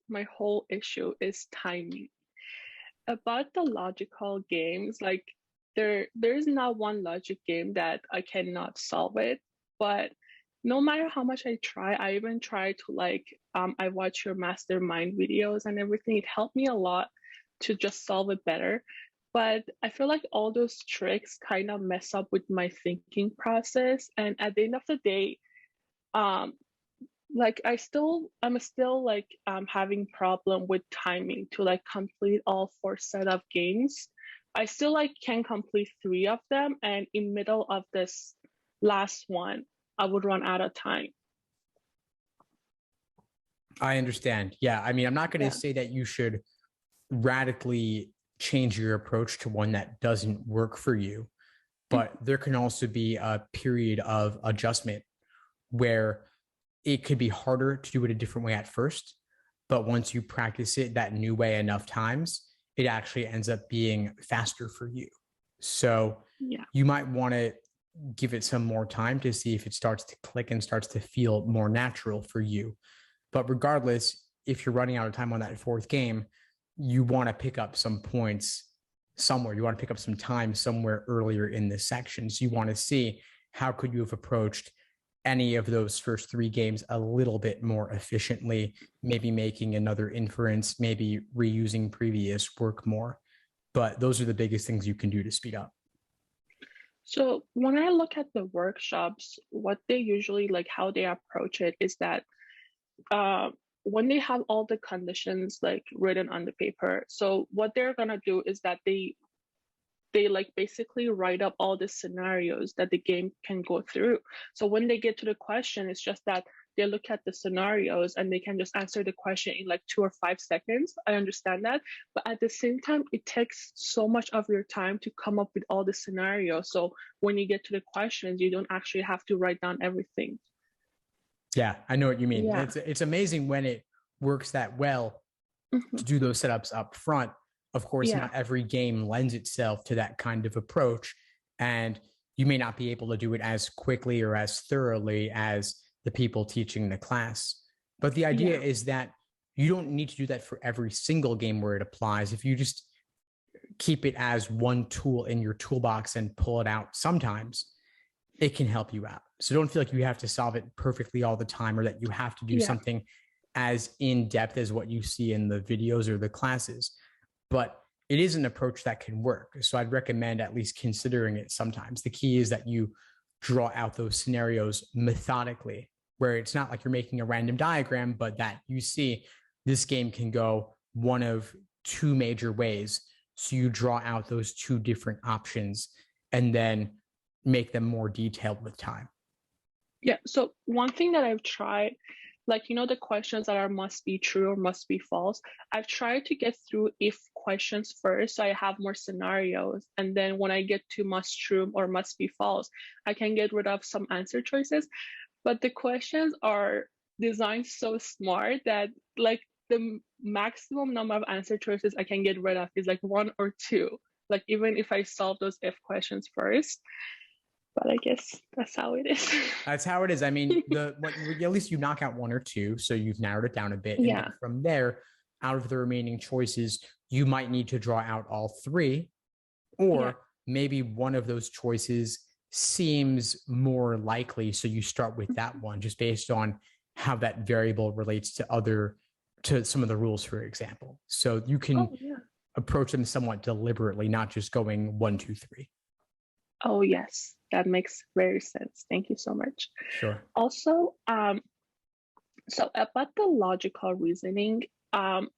my whole issue is timing. About the logical games, like there is not one logic game that I cannot solve it, but no matter how much I try, I even try to I watch your mastermind videos and everything. It helped me a lot to just solve it better. But I feel like all those tricks kind of mess up with my thinking process. And at the end of the day, um, I'm still having problem with timing to like complete all four set of games. I still like can complete three of them, and in middle of this last one, I would run out of time. I understand. Yeah. I mean, I'm not going to Yeah. say that you should radically change your approach to one that doesn't work for you, but there can also be a period of adjustment where it could be harder to do it a different way at first. But once you practice it that new way enough times, it actually ends up being faster for you. So Yeah. you might want to give it some more time to see if it starts to click and starts to feel more natural for you. But regardless, if you're running out of time on that fourth game, you want to pick up some points somewhere. You want to pick up some time somewhere earlier in this section. So you want to see how could you have approached any of those first three games a little bit more efficiently, maybe making another inference, maybe reusing previous work more. But those are the biggest things you can do to speed up. So when I look at the workshops, what they usually like how they approach it is that when they have all the conditions like written on the paper, so what they're gonna do is that they like basically write up all the scenarios that the game can go through. So when they get to the question, it's just that they look at the scenarios and they can just answer the question in like 2 or 5 seconds. I understand that. But at the same time, it takes so much of your time to come up with all the scenarios. So when you get to the questions, you don't actually have to write down everything. Yeah, I know what you mean. Yeah. It's amazing when it works that well to do those setups up front. Of course, Yeah. not every game lends itself to that kind of approach, and you may not be able to do it as quickly or as thoroughly as the people teaching the class. But the idea Yeah. is that you don't need to do that for every single game where it applies. If you just keep it as one tool in your toolbox and pull it out sometimes, it can help you out. So don't feel like you have to solve it perfectly all the time or that you have to do something as in depth as what you see in the videos or the classes. But it is an approach that can work. So I'd recommend at least considering it sometimes. The key is that you draw out those scenarios methodically, where it's not like you're making a random diagram, but that you see this game can go one of two major ways. So you draw out those two different options and then make them more detailed with time. Yeah. So one thing that I've tried, like, the questions that are must be true or must be false, I've tried to get through if questions first, so I have more scenarios. And then when I get to must true or must be false, I can get rid of some answer choices. But the questions are designed so smart that like the maximum number of answer choices I can get rid of is like 1 or 2. Like even if I solve those if questions first. But I guess that's how it is. That's how it is. I mean, at least you knock out 1 or 2, so you've narrowed it down a bit. Yeah. And then from there, out of the remaining choices, you might need to draw out all 3, or maybe one of those choices seems more likely, so you start with that one, just based on how that variable relates to some of the rules, for example. So you can approach them somewhat deliberately, not just going 1, 2, 3. Oh, yes, that makes very sense. Thank you so much. Sure. Also, so about the logical reasoning, what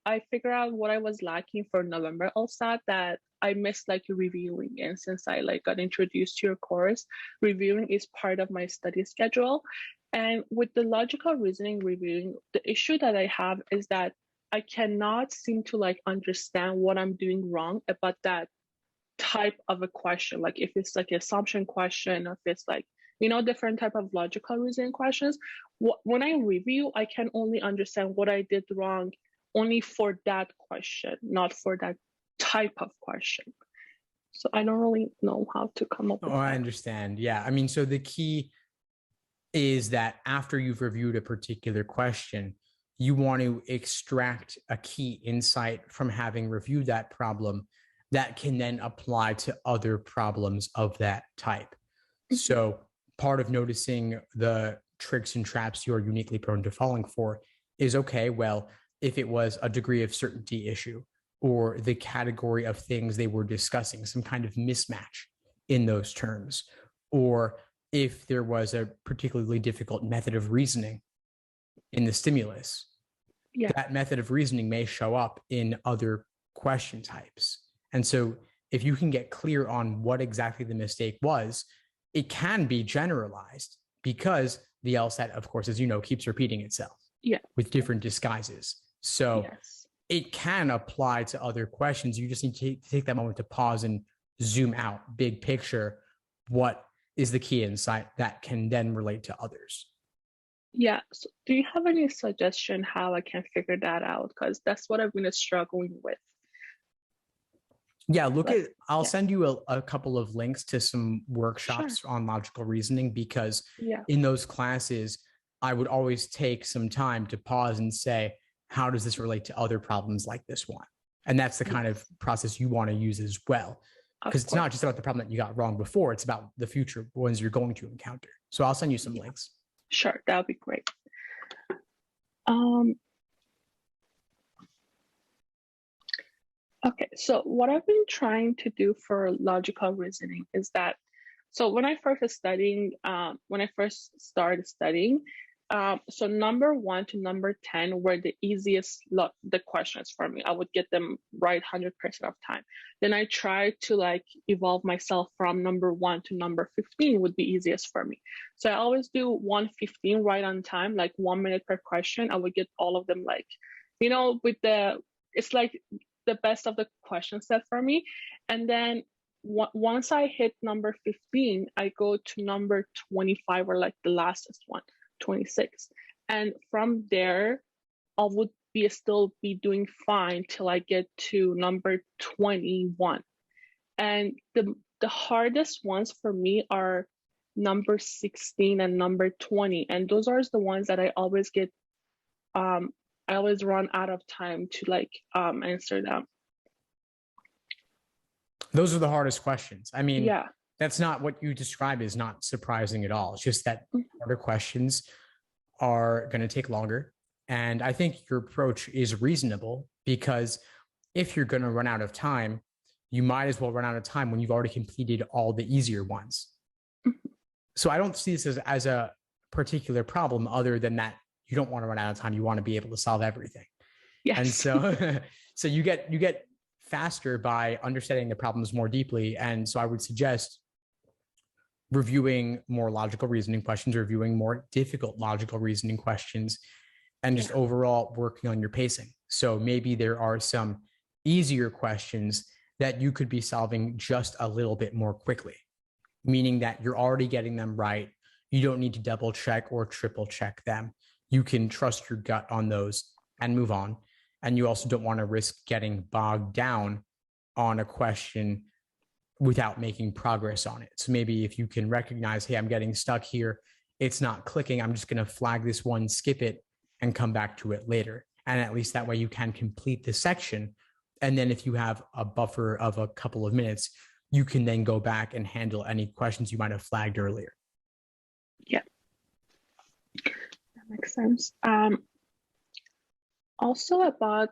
I figured out what I was lacking for November LSAT, that I missed like reviewing. And since I like got introduced to your course, reviewing is part of my study schedule. And with the logical reasoning reviewing, the issue that I have is that I cannot seem to like understand what I'm doing wrong about that type of a question. Like if it's like an assumption question, or if it's like, different type of logical reasoning questions. When I review, I can only understand what I did wrong only for that question, not for that type of question. So I don't really know how to come up with that. I understand. Yeah. I mean, so the key is that after you've reviewed a particular question, you want to extract a key insight from having reviewed that problem that can then apply to other problems of that type. So part of noticing the tricks and traps you're uniquely prone to falling for is, okay, well, if it was a degree of certainty issue or the category of things they were discussing, some kind of mismatch in those terms, or if there was a particularly difficult method of reasoning in the stimulus, that method of reasoning may show up in other question types. And so if you can get clear on what exactly the mistake was, it can be generalized because the LSAT, of course, as you know, keeps repeating itself with different disguises. So it can apply to other questions. You just need to take that moment to pause and zoom out, big picture, what is the key insight that can then relate to others. Yeah. So do you have any suggestion how I can figure that out? Because that's what I've been struggling with. Yeah, I'll send you a couple of links to some workshops on logical reasoning, because in those classes, I would always take some time to pause and say, how does this relate to other problems like this one? And that's the kind of process you want to use as well. Because it's not just about the problem that you got wrong before, it's about the future ones you're going to encounter. So I'll send you some links. Sure, that would be great. Okay, so what I've been trying to do for logical reasoning is that, so when I first started studying, so number 1 to number 10 were the easiest the questions for me. I would get them right 100% of time. Then I tried to like evolve myself from number 1 to number 15 would be easiest for me. So I always do 115 right on time, like 1 minute per question. I would get all of them, like, you know, it's like the best of the question set for me. And then once I hit number 15, I go to number 25, or like the lastest one, 26. And from there, I would still be doing fine till I get to number 21. And the hardest ones for me are number 16 and number 20. And those are the ones that I always get, I always run out of time to like answer them. Those are the hardest questions. I mean, that's not what you describe is not surprising at all. It's just that harder questions are going to take longer. And I think your approach is reasonable, because if you're going to run out of time, you might as well run out of time when you've already completed all the easier ones. So I don't see this as a particular problem, other than that you don't want to run out of time. You want to be able to solve everything. And so, so you get faster by understanding the problems more deeply. And so I would suggest reviewing more logical reasoning questions, reviewing more difficult logical reasoning questions, and just overall working on your pacing. So maybe there are some easier questions that you could be solving just a little bit more quickly, meaning that you're already getting them right. You don't need to double check or triple check them. You can trust your gut on those and move on. And you also don't want to risk getting bogged down on a question without making progress on it. So maybe if you can recognize, hey, I'm getting stuck here, it's not clicking, I'm just going to flag this one, skip it, and come back to it later. And at least that way you can complete the section. And then if you have a buffer of a couple of minutes, you can then go back and handle any questions you might have flagged earlier. Yeah, that makes sense. Also about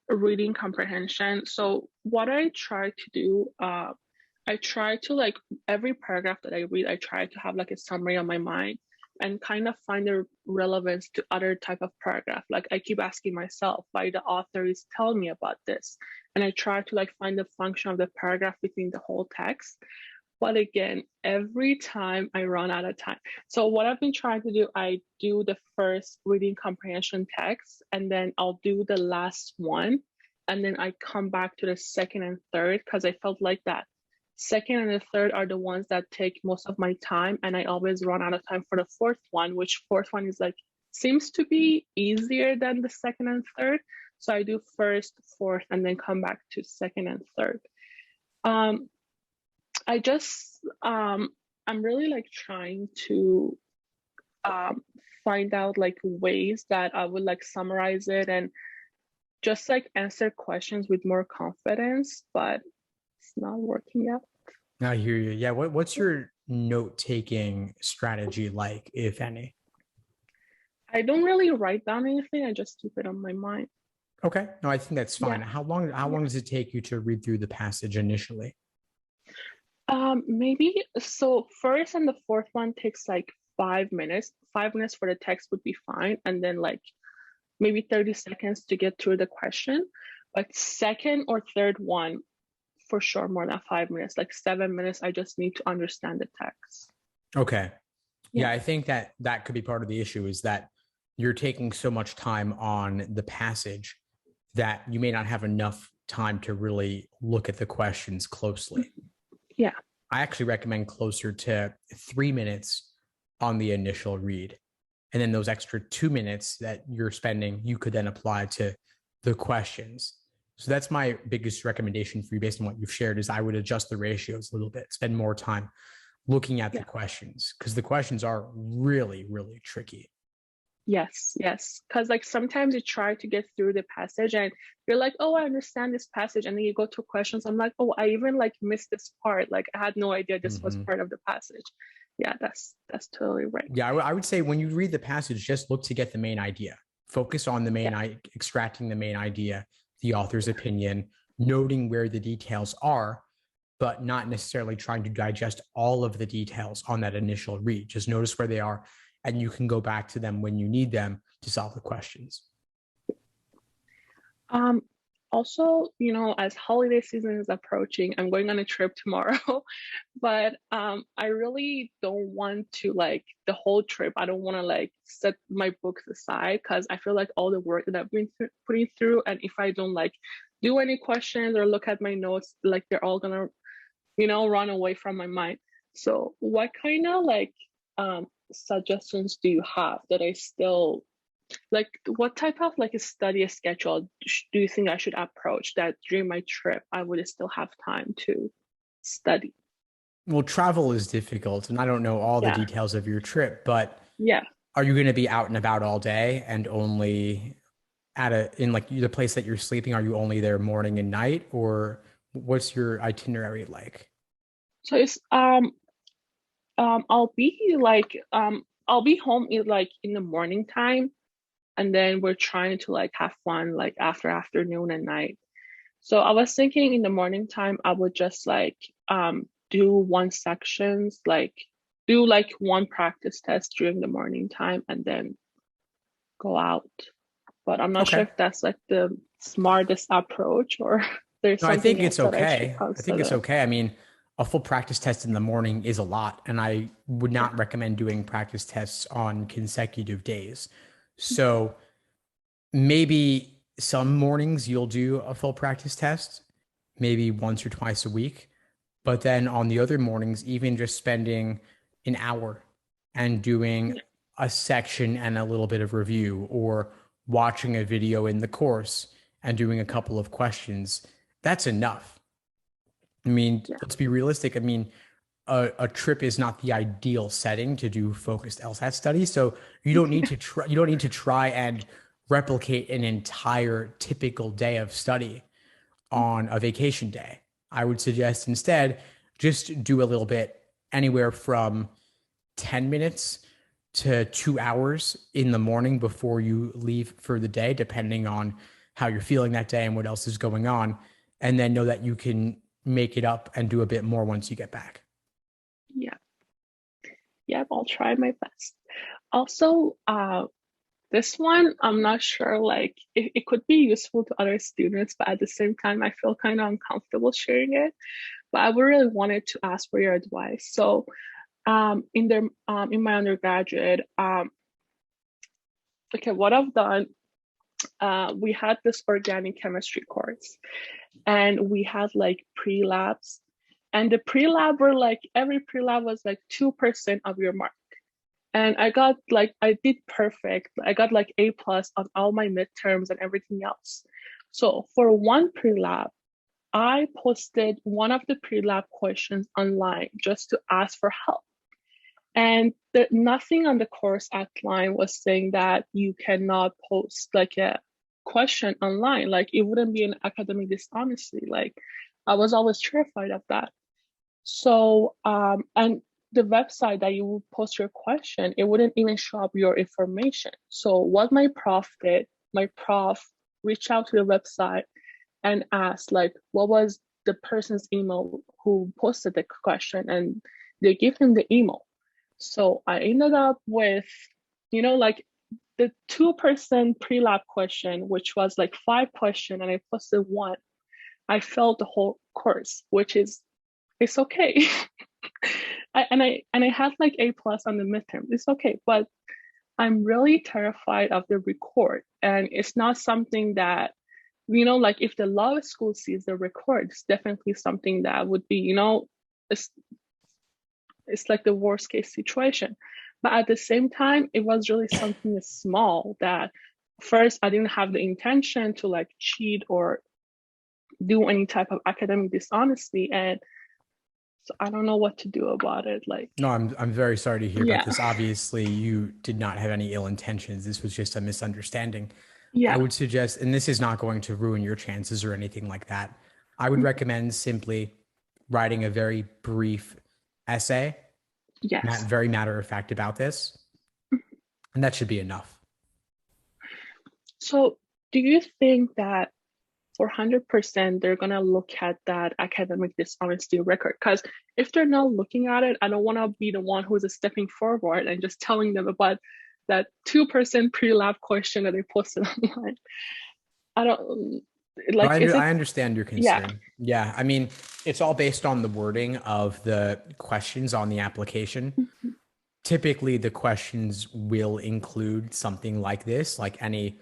reading comprehension. So what I try to do, I try to, like, every paragraph that I read, I try to have like a summary on my mind and kind of find the relevance to other type of paragraph. Like I keep asking myself why the author is telling me about this. And I try to like find the function of the paragraph between the whole text. But again, every time I run out of time. So what I've been trying to do, I do the first reading comprehension text, and then I'll do the last one. And then I come back to the second and third, because I felt like that second and the third are the ones that take most of my time. And I always run out of time for the fourth one, which fourth one is like, seems to be easier than the second and third. So I do first, fourth, and then come back to second and third. I I'm really like trying to um, find out like ways that I would like summarize it and just like answer questions with more confidence, but it's not working yet. I hear you. Yeah. What's your note taking strategy like, if any? I don't really write down anything, I just keep it on my mind. Okay. No, I think that's Yeah. fine. How Yeah. long does it take you to read through the passage initially? Maybe so first and the fourth one takes like 5 minutes. 5 minutes for the text would be fine, and then like maybe 30 seconds to get through the question. But second or third one, for sure, more than 5 minutes, like 7 minutes, I just need to understand the text. Okay. Yeah. Yeah, I think that that could be part of the issue is that you're taking so much time on the passage that you may not have enough time to really look at the questions closely. Yeah. I actually recommend closer to 3 minutes on the initial read. And then those extra 2 minutes that you're spending, you could then apply to the questions. So that's my biggest recommendation for you based on what you've shared is I would adjust the ratios a little bit, spend more time looking at the Yeah. questions because the questions are really, really tricky. Yes, yes. Because like sometimes you try to get through the passage and you're like, oh, I understand this passage. And then you go to questions. I'm like, oh, I even like missed this part. Like I had no idea this was Mm-hmm. part of the passage. Yeah, that's totally right. Yeah, I would say when you read the passage, just look to get the main idea. Focus on the Yeah, extracting the main idea, the author's opinion, noting where the details are, but not necessarily trying to digest all of the details on that initial read. Just notice where they are, and you can go back to them when you need them to solve the questions. Um, also, as holiday season is approaching, I'm going on a trip tomorrow, but I really don't want to like the whole trip. I don't want to like set my books aside because I feel like all the work that I've been putting through, and if I don't like do any questions or look at my notes, like they're all gonna, run away from my mind. So, what kind of like suggestions do you have that I still like what type of like a study schedule do you think I should approach that during my trip I would still have time to study? Well, travel is difficult, and I don't know all the Yeah. details of your trip, but Yeah. are you going to be out and about all day and only in like the place that you're sleeping? Are you only there morning and night, or what's your itinerary like? So it's I'll be home in like in the morning time, and then we're trying to like have fun like after afternoon and night. So I was thinking in the morning time I would just like do one sections, like do like one practice test during the morning time and then go out. But I'm not sure Okay. if that's like the smartest approach or there's No, I something think else it's that I should okay. I think it's consider. okay. I mean, a full practice test in the morning is a lot, and I would Yeah. not recommend doing practice tests on consecutive days. So maybe some mornings you'll do a full practice test, maybe once or twice a week. But then on the other mornings, even just spending an hour and doing Yeah. a section and a little bit of review, or watching a video in the course and doing a couple of questions, that's enough. I mean, Yeah. let's be realistic. I mean, a trip is not the ideal setting to do focused LSAT studies. So you don't need to try and replicate an entire typical day of study on a vacation day. I would suggest instead just do a little bit anywhere from 10 minutes to 2 hours in the morning before you leave for the day, depending on how you're feeling that day and what else is going on. And then know that you can make it up and do a bit more once you get back. Yeah. Yeah, I'll try my best. Also, this one, I'm not sure, like, it could be useful to other students, but at the same time, I feel kind of uncomfortable sharing it. But I would really wanted to ask for your advice. So, in my undergraduate, okay, what I've done, we had this organic chemistry course, and we had like pre-labs, and the pre-lab were like every pre-lab was like 2% of your mark. And I did perfect. I got like A plus on all my midterms and everything else. So for one pre-lab, I posted one of the pre-lab questions online just to ask for help. And nothing on the course outline was saying that you cannot post like a question online. Like it wouldn't be an academic dishonesty. Like I was always terrified of that. So, and the website that you would post your question, it wouldn't even show up your information. So what my prof did, my prof reached out to the website and asked like, what was the person's email who posted the question, and they give him the email. So I ended up with, like the 2% pre-lab question, which was like 5 questions, and I posted 1. I failed the whole course, which is, it's okay. I had like A+ on the midterm. It's okay, but I'm really terrified of the record, and it's not something that, like if the law school sees the record, it's definitely something that would be, it's like the worst case situation. But at the same time, it was really something small that first I didn't have the intention to like cheat or do any type of academic dishonesty. And so I don't know what to do about it. Like, no, I'm very sorry to hear about this. Obviously, you did not have any ill intentions. This was just a misunderstanding. Yeah. I would suggest, and this is not going to ruin your chances or anything like that, I would recommend simply writing a very brief essay, Yes. very matter of fact about this, and that should be enough. So do you think that for 100% they're going to look at that academic dishonesty record? Because if they're not looking at it, I don't want to be the one who's stepping forward and just telling them about that 2% pre-lab question that they posted online. I don't like. I understand your concern. Yeah. I mean, it's all based on the wording of the questions on the application. Mm-hmm. Typically, the questions will include something like this, like any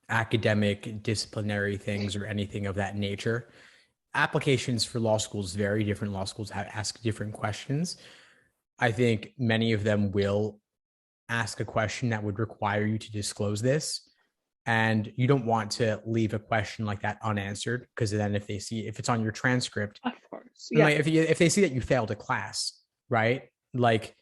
academic, disciplinary things or anything of that nature. Applications for law schools vary. Different law schools ask different questions. I think many of them will ask a question that would require you to disclose this. And you don't want to leave a question like that unanswered, because then if it's on your transcript, of course, yeah. Like if they see that you failed a class, right? Like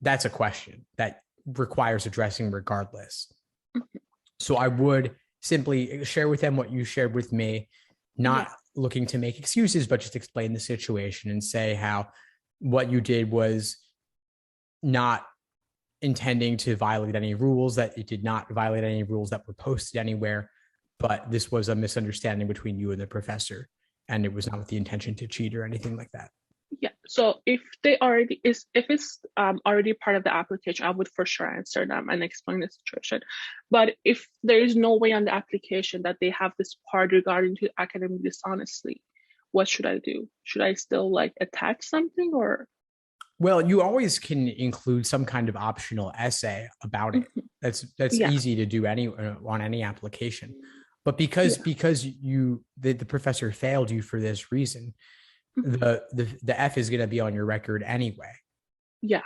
that's a question that requires addressing regardless. Mm-hmm. So I would simply share with them what you shared with me, not looking to make excuses, but just explain the situation and say how what you did was not intending to violate any rules, that it did not violate any rules that were posted anywhere, but this was a misunderstanding between you and the professor, and it was not with the intention to cheat or anything like that. Yeah. So if it's already part of the application, I would for sure answer them and explain the situation. But if there is no way on the application that they have this part regarding to academic dishonesty, what should I do? Should I still like attach something or? Well, you always can include some kind of optional essay about it. That's easy to do on any application. But because the professor failed you for this reason, the F is going to be on your record anyway. Yeah.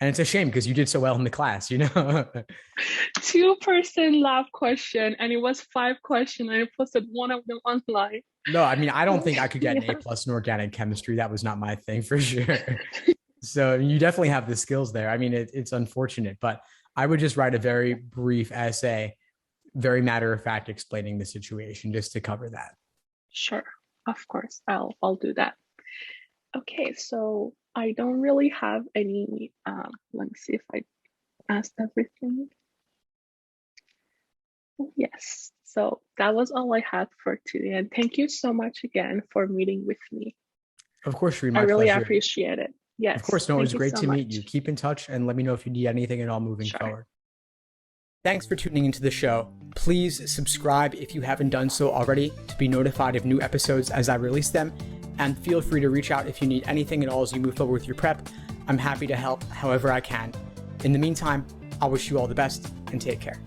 And it's a shame because you did so well in the class, 2% lab question, and it was 5 questions, and I posted 1 of them online. No, I mean, I don't think I could get an A+ in organic chemistry. That was not my thing for sure. So you definitely have the skills there. I mean, it's unfortunate, but I would just write a very brief essay, very matter of fact, explaining the situation just to cover that. Sure. Of course, I'll do that. Okay, so I don't really have any, let me see if I asked everything. Yes, so that was all I had for today. And thank you so much again for meeting with me. Of course, Shereen, I really appreciate it. Yes. Of course, no, it was great to meet you. Keep in touch and let me know if you need anything at all moving forward. Thanks for tuning into the show. Please subscribe if you haven't done so already to be notified of new episodes as I release them. And feel free to reach out if you need anything at all as you move forward with your prep. I'm happy to help however I can. In the meantime, I'll wish you all the best and take care.